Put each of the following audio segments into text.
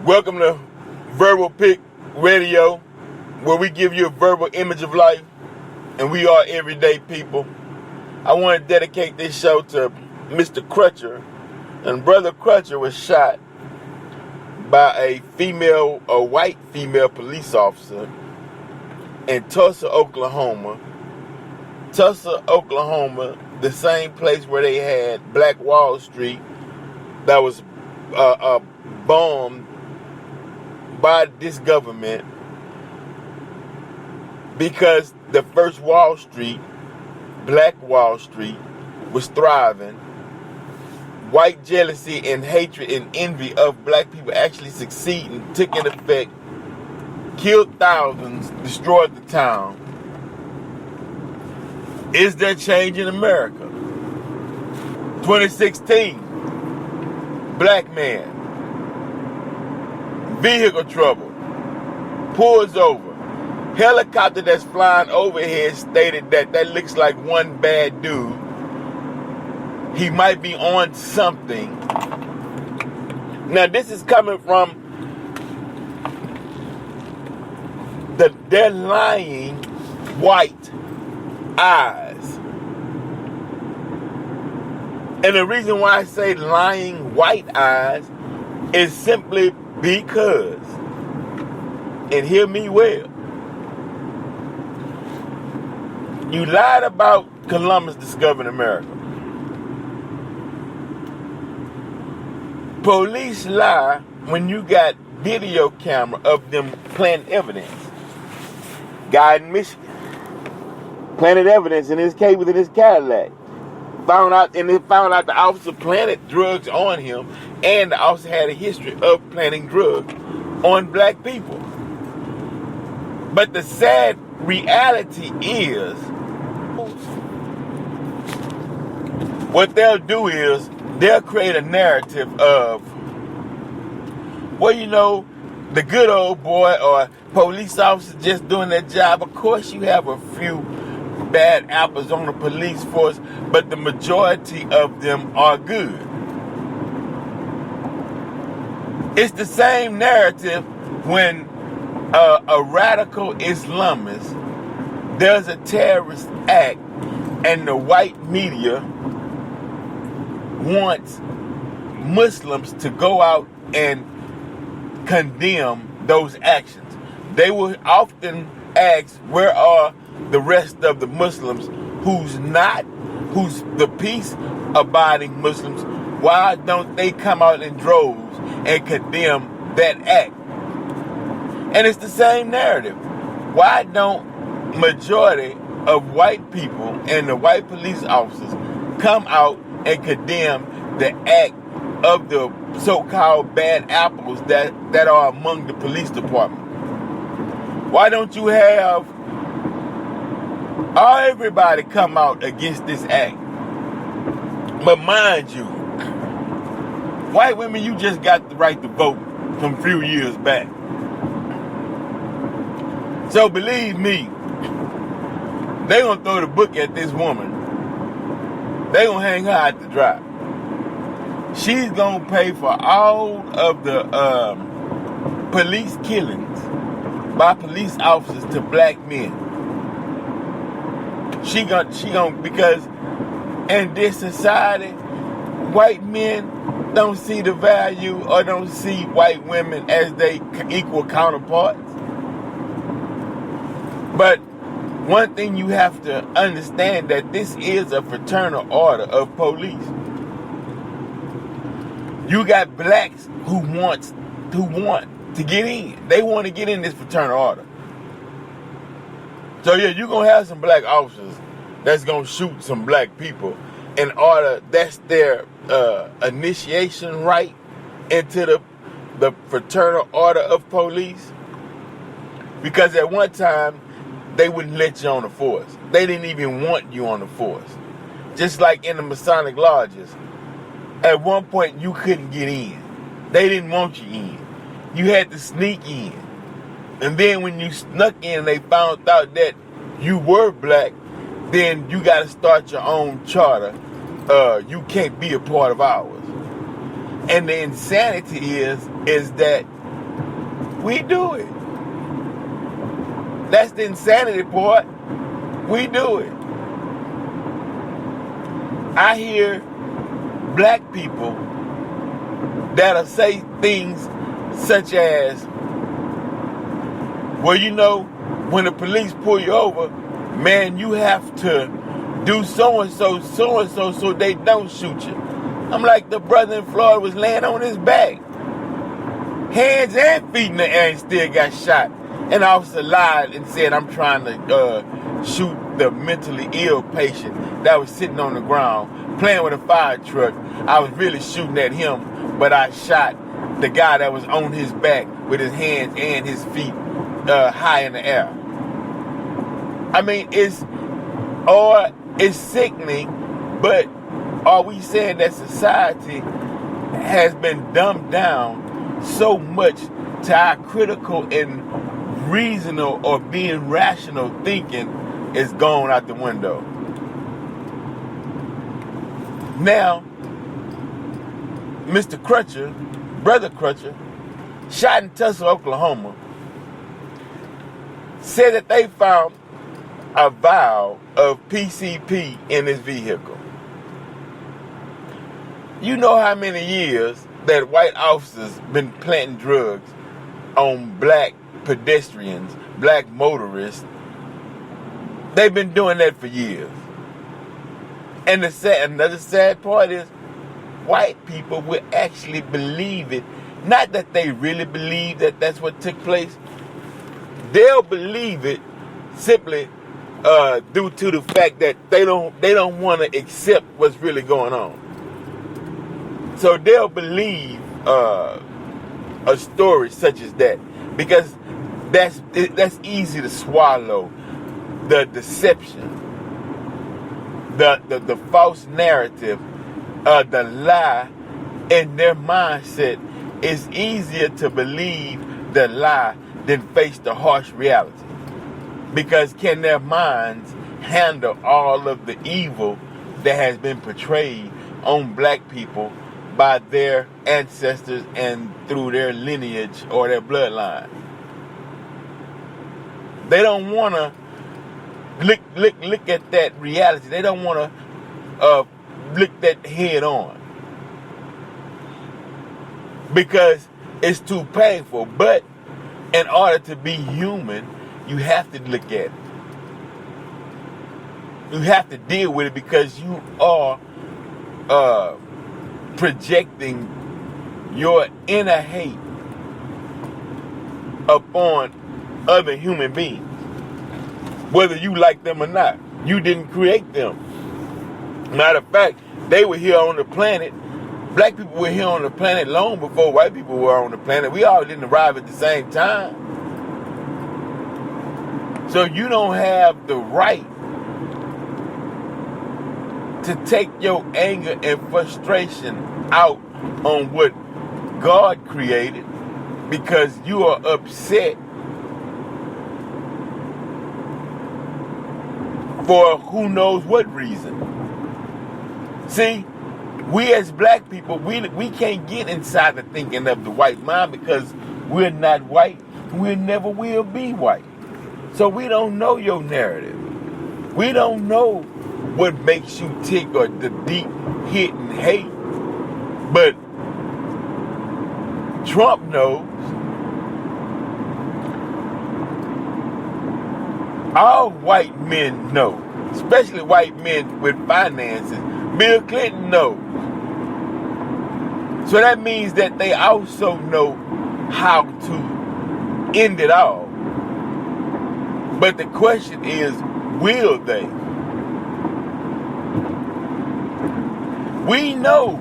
Welcome to Verbal Pick Radio, where we give you a verbal image of life, and we are everyday people. I want to dedicate this show to Mr.Crutcher, and Brother Crutcher was shot by a white female police officer in Tulsa, Oklahoma. Tulsa, Oklahoma, the same place where they had Black Wall Street that was bombed by this government because the first Wall Street, Black Wall Street, was thriving. White jealousy and hatred and envy of black people actually succeeding took an effect, killed thousands, destroyed the town. Is there change in America? 2016, black man, vehicle trouble, pulls over. Helicopter that's flying overhead stated that looks like one bad dude. He might be on something. Now this is coming from their lying white eyes. And the reason why I say lying white eyes is simply because, and hear me well, you lied about Columbus discovering America. Police lie when you got video camera of them planting evidence. Guy in Michigan planted evidence in his case within his Cadillac. Found out the officer planted drugs on him, and the officer had a history of planting drugs on black people. But the sad reality is, what they'll do is they'll create a narrative of, well, you know, the good old boy or police officer just doing their job. Of course you have a few bad apples on the police force, but the majority of them are good. It's the same narrative when a radical Islamist does a terrorist act and the white media wants Muslims to go out and condemn those actions. They will often ask, where are the rest of the Muslims who's the peace-abiding Muslims? Why don't they come out in droves and condemn that act? And it's the same narrative. Why don't majority of white people and the white police officers come out and condemn the act of the so-called bad apples that are among the police department? Why don't you have everybody come out against this act? But mind you, white women, you just got the right to vote from a few years back. So believe me, they gonna throw the book at this woman. They gonna hang her out to dry. She's gonna pay for all of the police killings by police officers to black men. She gonna because in this society, white men don't see the value or don't see white women as they equal counterparts. But one thing you have to understand, that this is a fraternal order of police. You got blacks who want to get in. They want to get in this fraternal order. So yeah, you're going to have some black officers that's going to shoot some black people in order, that's their initiation right into the fraternal order of police. Because at one time, they wouldn't let you on the force. They didn't even want you on the force. Just like in the Masonic lodges. At one point, you couldn't get in. They didn't want you in. You had to sneak in. And then when you snuck in and they found out that you were black, then you got to start your own charter. You can't be a part of ours. And the insanity is that We do it. That's the insanity part. We do it. I hear black people that'll say things such as, well, you know, when the police pull you over, man, you have to do so-and-so, so-and-so, so they don't shoot you. I'm like, the brother in Florida was laying on his back, hands and feet in the air, and still got shot. And the officer lied and said, I'm trying to shoot the mentally ill patient that was sitting on the ground playing with a fire truck. I was really shooting at him, but I shot the guy that was on his back with his hands and his feet high in the air. I mean, it's sickening, but are we saying that society has been dumbed down so much to our critical and reasonable or being rational thinking is gone out the window? Now, Mr. Crutcher, Brother Crutcher, shot in Tulsa, Oklahoma, said that they found a vial of PCP in his vehicle. You know how many years that white officers been planting drugs on black pedestrians, black motorists. They've been doing that for years. And another sad part is white people will actually believe it. Not that they really believe that that's what took place. They'll believe it simply due to the fact that they don't want to accept what's really going on. So they'll believe a story such as that because that's easy to swallow. The deception, the false narrative, the lie in their mindset is easier to believe the lie than face the harsh reality. Because can their minds handle all of the evil that has been portrayed on black people by their ancestors and through their lineage or their bloodline? They don't want to look at that reality. They don't want to look that head on because it's too painful. But in order to be human, you have to look at it. You have to deal with it because you are projecting your inner hate upon other human beings. Whether you like them or not. You didn't create them. Matter of fact, they were here on the planet. Black people were here on the planet long before white people were on the planet. We all didn't arrive at the same time. So you don't have the right to take your anger and frustration out on what God created because you are upset for who knows what reason. See, we as black people, we can't get inside the thinking of the white mind because we're not white. We never will be white. So we don't know your narrative. We don't know what makes you tick or the deep hidden hate. But Trump knows. All white men know, especially white men with finances. Bill Clinton knows. So that means that they also know how to end it all. But the question is, will they? We know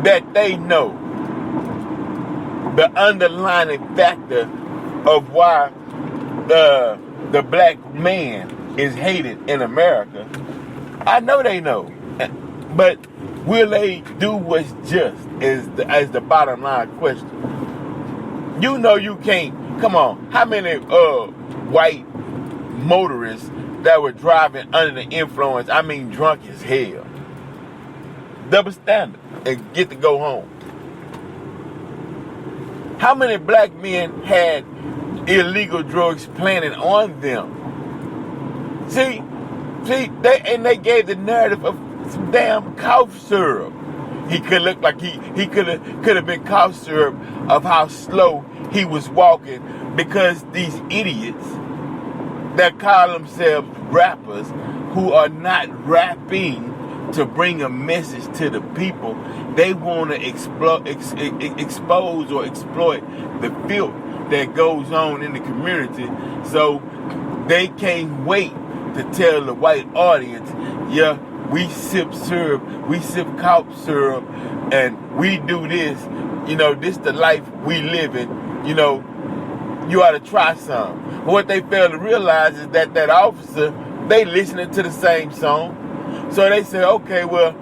that they know the underlying factor of why the black man is hated in America. I know they know. But will they do what's just as the bottom line question? You know you can't. Come on. How many white motorists that were driving under the influence, I mean drunk as hell, double standard, and get to go home? How many black men had illegal drugs planted on them? See, they gave the narrative of some damn cough syrup. He could look like he could have been cough syrup of how slow he was walking, because these idiots that call themselves rappers, who are not rapping to bring a message to the people, they want to expose or exploit the filth that goes on in the community. So they can't wait to tell the white audience, yeah, we sip syrup, we sip cough syrup, and we do this. You know, this the life we live in. You know, you ought to try some. But what they fail to realize is that officer, they listening to the same song. So they say, okay, well,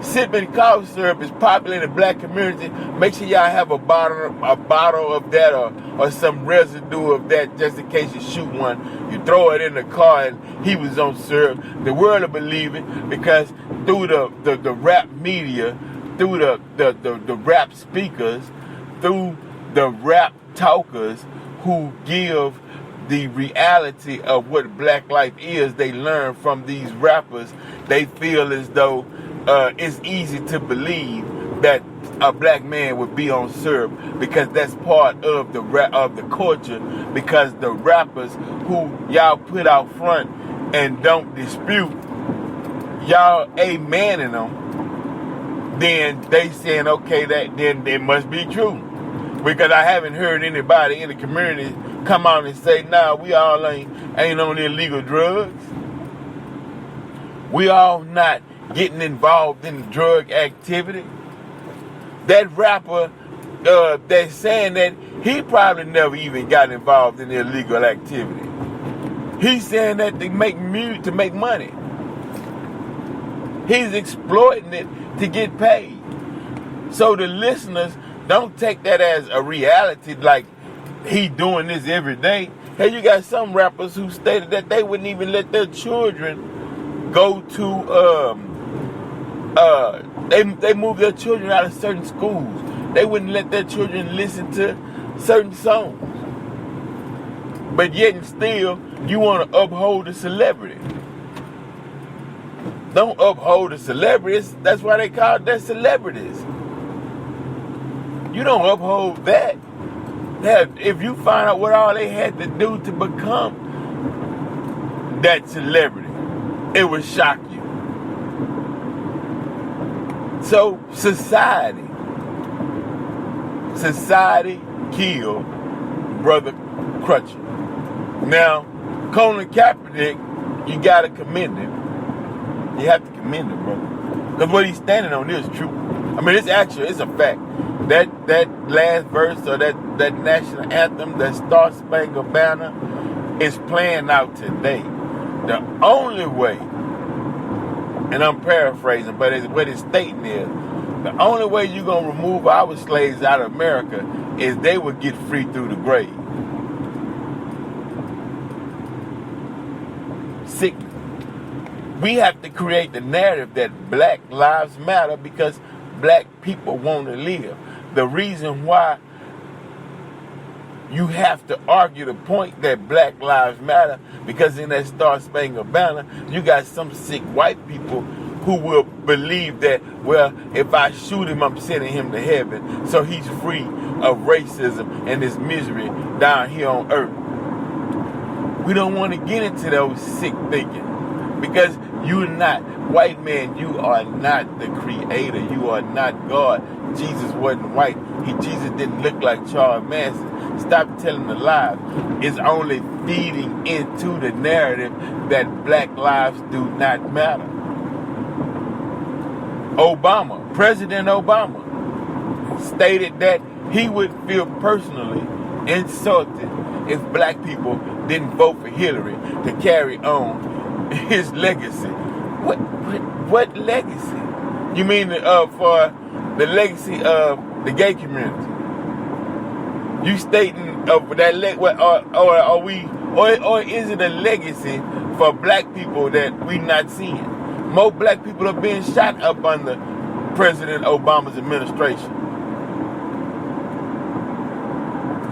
sipping cough syrup is popular in the black community. Make sure y'all have a bottle of that or some residue of that, just in case you shoot one. You throw it in the car and he was on syrup. The world will believe it, because through the rap media, through the rap speakers, through the rap talkers who give the reality of what black life is, they learn from these rappers. They feel as though it's easy to believe that a black man would be on syrup, because that's part of the culture. Because the rappers who y'all put out front and don't dispute, y'all amening them, then they saying, okay, that then it must be true. Because I haven't heard anybody in the community come out and say, nah, we all ain't on illegal drugs. We all not getting involved in drug activity. That rapper that's saying that, he probably never even got involved in illegal activity. He's saying that to make music, to make money. He's exploiting it to get paid. So the listeners don't take that as a reality, like he doing this every day. Hey, you got some rappers who stated that they wouldn't even let their children go to they move their children out of certain schools. They wouldn't let their children listen to certain songs. But yet and still, you want to uphold the celebrity. Don't uphold the celebrities. That's why they call it celebrities. You don't uphold that. If you find out what all they had to do to become that celebrity, it would shock you. So society killed Brother Crutcher. Now, Colin Kaepernick, you gotta commend him. You have to commend him, brother, because what he's standing on is true. I mean, it's a fact. That last verse, or that national anthem, that Star Spangled Banner, is playing out today. The only way, and I'm paraphrasing, but what it's stating is, the only way you're going to remove our slaves out of America is they would get free through the grave. Sick. We have to create the narrative that Black Lives Matter, because black people want to live. The reason why you have to argue the point that Black Lives Matter, because in that Star Spangled Banner, you got some sick white people who will believe that, well, if I shoot him, I'm sending him to heaven, so he's free of racism and this misery down here on earth. We don't want to get into those sick thinking, because you're not, white man, you are not the creator. You are not God. Jesus wasn't white. Jesus didn't look like Charles Manson. Stop telling the lies. It's only feeding into the narrative that black lives do not matter. President Obama, stated that he would feel personally insulted if black people didn't vote for Hillary to carry on his legacy. What legacy? You mean for the legacy of the gay community? You stating of that or is it a legacy for black people that we not seeing? More black people are being shot up under President Obama's administration.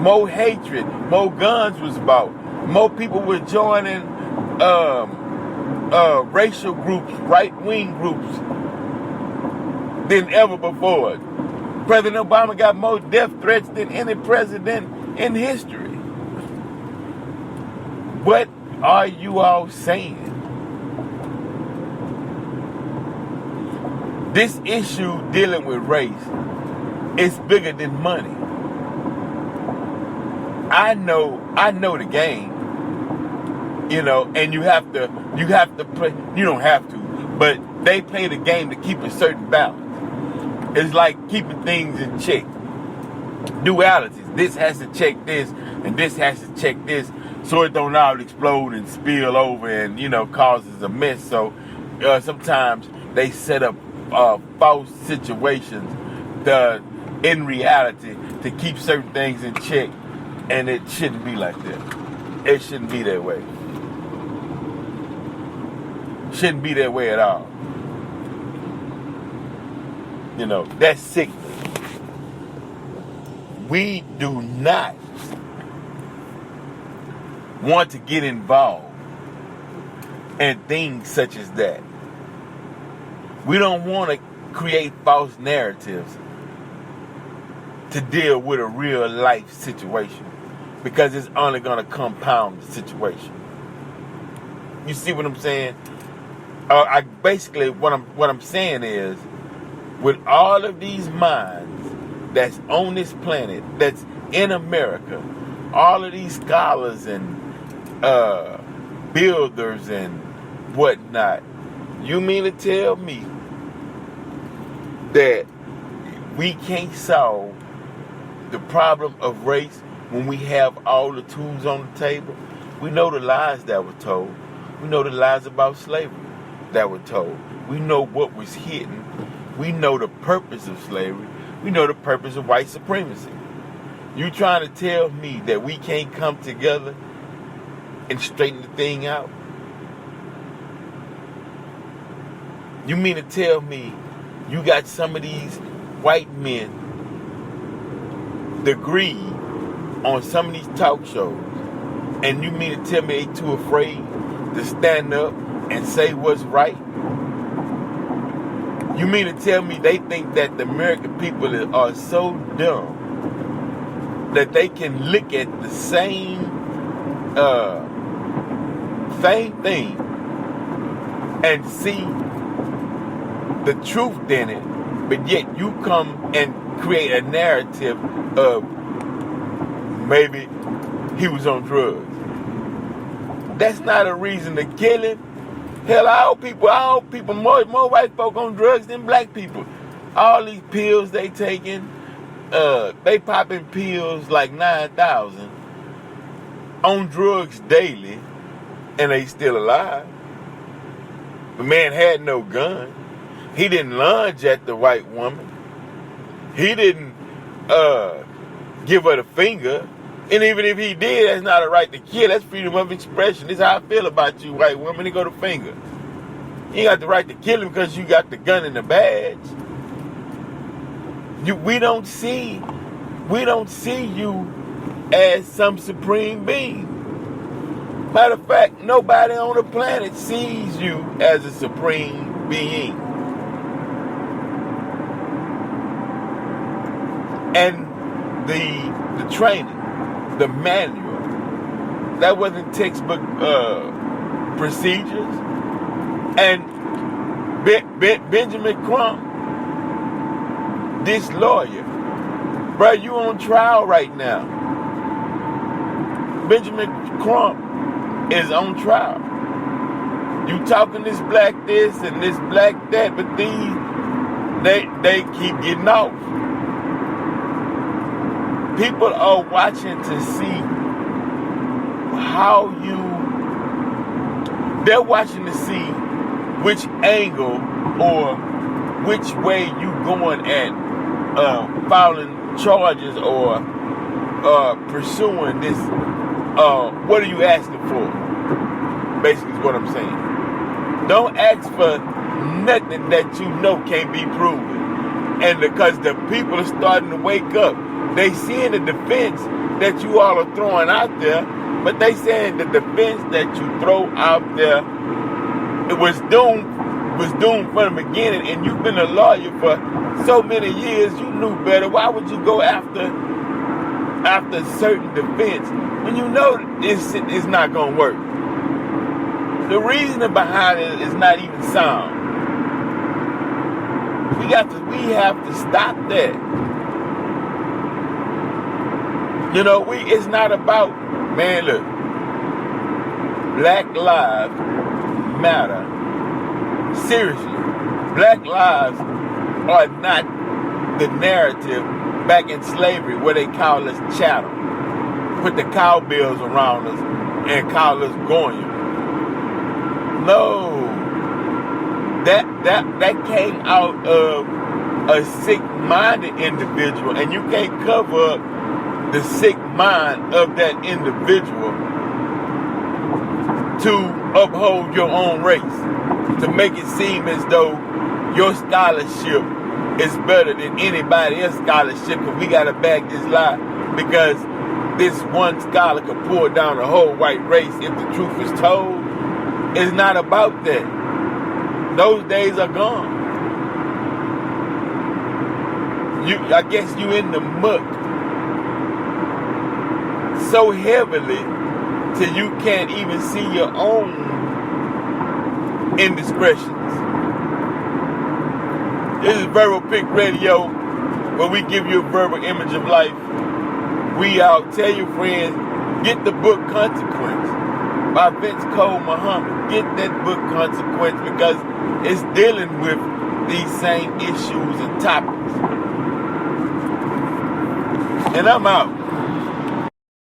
more hatred, more guns was bought, more people were joining racial groups, right-wing groups than ever before. President Obama got more death threats than any president in history. What are you all saying? This issue dealing with race is bigger than money. I know the game, and you have to play. You don't have to, but they play the game to keep a certain balance. It's like keeping things in check. Dualities. This has to check this, and this has to check this, so it don't all explode and spill over and causes a mess. So sometimes they set up false situations in reality to keep certain things in check, and it shouldn't be like that. It shouldn't be that way. Shouldn't be that way at all. That's sickening. We do not want to get involved in things such as that. We don't want to create false narratives to deal with a real life situation, because it's only going to compound the situation. You see what I'm saying? What I'm saying is, with all of these minds that's on this planet, that's in America, all of these scholars and builders and whatnot, you mean to tell me that we can't solve the problem of race when we have all the tools on the table? We know the lies that were told. We know the lies about slavery that were told. We know what was hidden. We know the purpose of slavery. We know the purpose of white supremacy. You trying to tell me that we can't come together and straighten the thing out? You mean to tell me you got some of these white men degree on some of these talk shows, and you mean to tell me they too afraid to stand up and say what's right? You mean to tell me they think that the American people are so dumb that they can look at the same thing and see the truth in it, but yet you come and create a narrative of maybe he was on drugs? That's not a reason to kill him. Hell, all people, more white folk on drugs than black people. All these pills they taking, they popping pills like 9,000 on drugs daily, and they still alive. The man had no gun. He didn't lunge at the white woman. He didn't give her the finger. And even if he did, that's not a right to kill. That's freedom of expression. This is how I feel about you, white woman. He go the finger. You ain't got the right to kill him because you got the gun and the badge. We don't see you as some supreme being. Matter of fact, nobody on the planet sees you as a supreme being. And the training, the manual, that wasn't textbook procedures. And Benjamin Crump, this lawyer, bro, you on trial right now. Benjamin Crump is on trial. You talking this black this and this black that, but they keep getting off. People are watching to see they're watching to see which angle or which way you going at filing charges or pursuing this. What are you asking for? Basically is what I'm saying. Don't ask for nothing that you know can't be proven. And because the people are starting to wake up, they see in the defense that you all are throwing out there, but they saying the defense that you throw out there, it was doomed from the beginning, and you've been a lawyer for so many years, you knew better. Why would you go after certain defense when you know it's not going to work? The reasoning behind it is not even sound. We have to stop that. You know, it's not about, man, look, Black Lives Matter. Seriously, Black lives are not the narrative back in slavery where they call us chattel, put the cowbells around us and call us Goyim. No, that came out of a sick-minded individual, and you can't cover up the sick mind of that individual to uphold your own race, to make it seem as though your scholarship is better than anybody else's scholarship, because we got to back this lie, because this one scholar could pull down the whole white race if the truth is told. It's not about that. Those days are gone. I guess you in the muck so heavily till you can't even see your own indiscretions. This is Verbal Pick Radio, where we give you a verbal image of life. We out. Tell your friends, get the book Consequence by Vince Cole Muhammad. Get that book Consequence, because it's dealing with these same issues and topics. And I'm out.